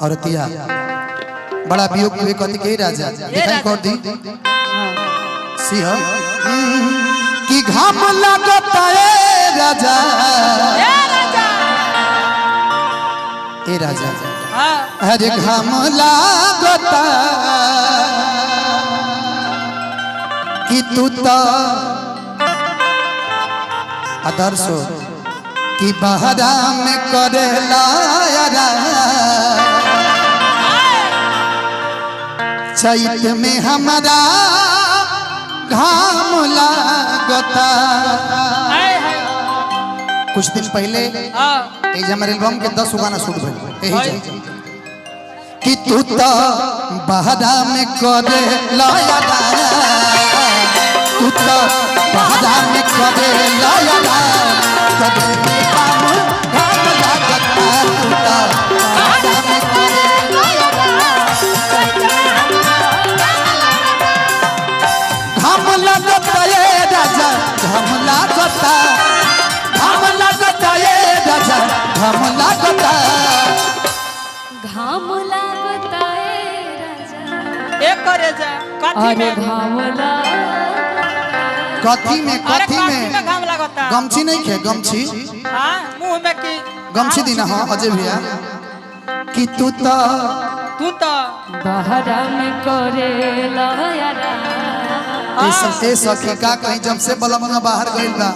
औरतिया बड़ा वियोग हुए कथी के राजा दिखाई कर दी सिंह कि घाम लगता है राजा ए राजा अरे घाम लगता कि तू तो आदर्श कि बहरा में करेला चैत में हमारा घाम लागता। कुछ दिन पहले हमारे एल्बम के 10 गाना शूट भइल कि तू तो बहरा में करेला तू तो बहरा में करेला घाम लागता है राजा एक करे जा अरे घाम कथी में घाम लागता गमछी नहीं खे गमछी हां मुंह में की गमछी दीना हां अजय भैया कि तू तो बहरा में करेला यारा ए सखी का कहीं जब से बलमना बाहर गइल बा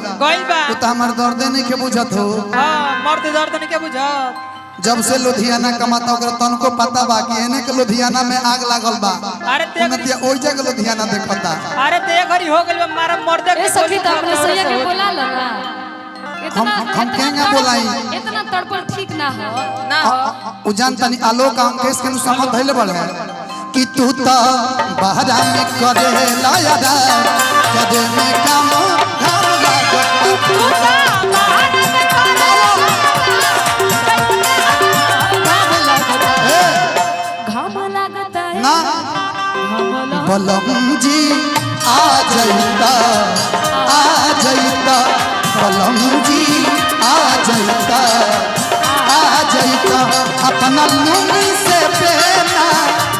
तू तो हमर दर्द नहीं के बुझत हो। हां मर्द दर्द नहीं के बुझत जब से लुधियाना कमाता ओकरा तनको पता बा कि एने के लुधियाना में आग लागल बा। अरे ते नतिया ओइ जगह लुधियाना देखता। अरे ते घरी हो गइल मारा मर्दे ए सखी तो अपने सैया के बोला लगा हम केंगा बोलाई इतना तड़पड़ ठीक ना हो उ जान तनी आलोक हम केस के समझ धइले बड़े कि तू तो बहरा में करेला यारा कदे में काम घाम लागता तू तो बहरा में घाम लागता है ना बलम जी आ जाइता बलम जी आ जाइता अपना लुंगी से बेना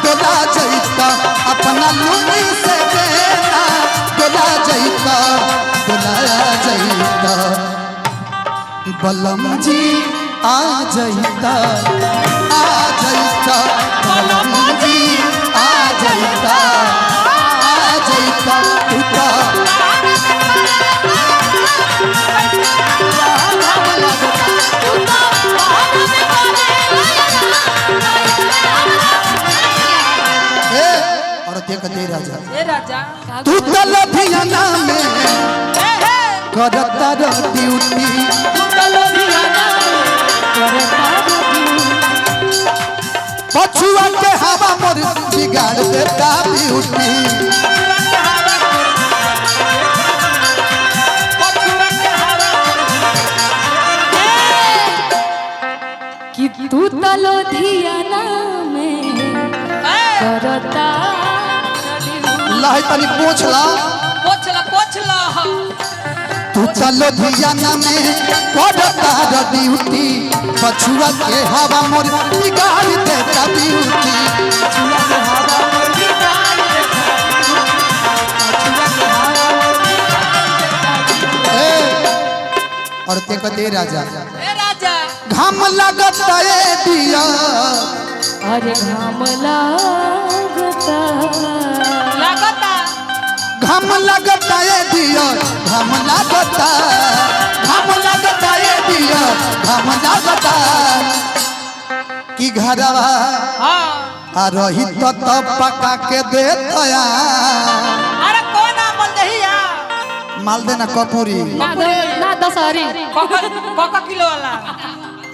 डोला जाइता अपना लुंगी से बेना डोला जाइता बलम जी आ जाइता बलम जी आ जाइता तू तो और देखते राजा तू तो लुधियाना में करता ड्यूटी पछुआ के हवा मोर बिगाड़ देता ब्यूटी कि तू तो लुधियाना में करता लहे तनी पोछ ला तू तो लुधियाना में करता ड्यूटी पछुआ के हवा मोर बिगाड़ देता ब्यूटी और ते कते राजा घाम लगता है दिया अरे घाम लागता घाम लगता है दिया घाम लगता है दिया घाम लगता कि घरवा आ रही तो पका के देता अरे कौन माल दहिया माल देना कपूरी ना दशहरी कोका किलो वाला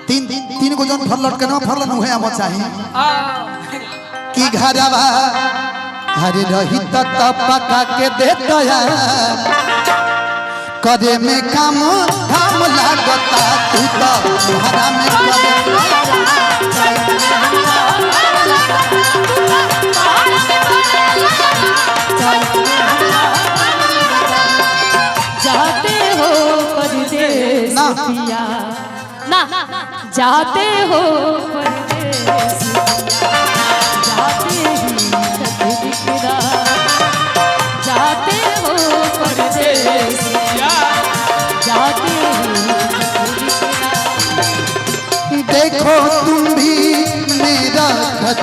तीन गो जन फरलट के ना फरलन हुए हम चाहिए कि घरवा हरे रही तो पका के देता करे में काम घाम लागता तू तो घरा में जाते हो परदेस पिया ना जाते हो परदेस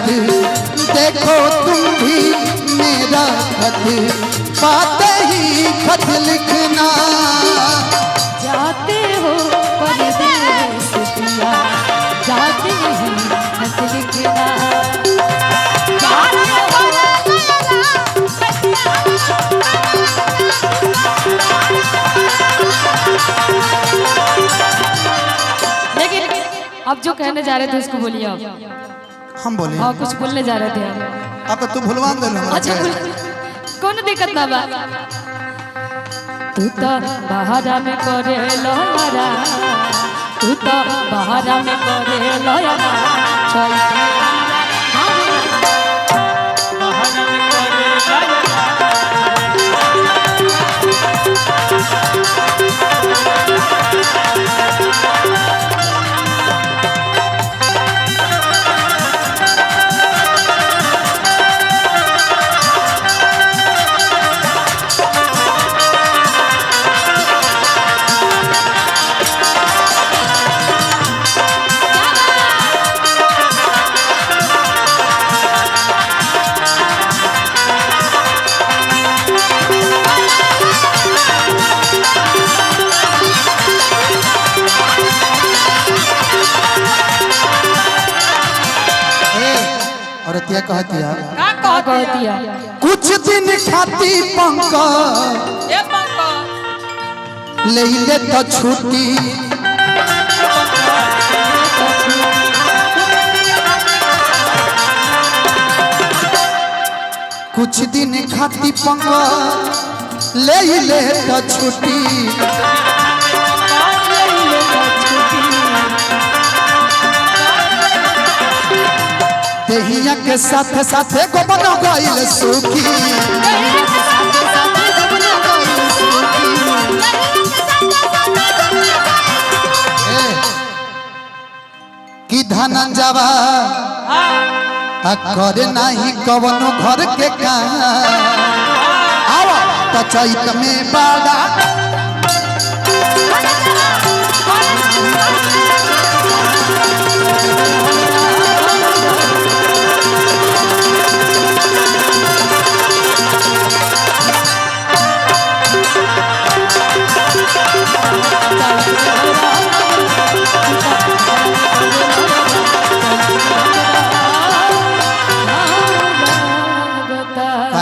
देखो तुम भी मेरा खत पाते ही खत लिखना। जाते हो परदेस पिया जाते ही खत लिखना। लेकिन अब जो कहने जा रहे थे उसको बोलिए आप। हम बोले हाँ कुछ बोलने जा रहे थे आप। अब तू भुलवा दे अच्छा कौन दिक्कत ना बा। तू तो बहारा में करे लोरा तू तो बहारा में करे लोरा औरतिया कहतिया का कहतिया कुछ दिन खाती पंकज ए पंकज ले ले तो छुट्टी कुछ दिन खाती पंकज ले ले तो छुट्टी देहिया के साथ साथ को बना गइल सुखी कि धनंजवा आ करे नहीं कवनो घर के काम आओ तो चैत में बाड़ा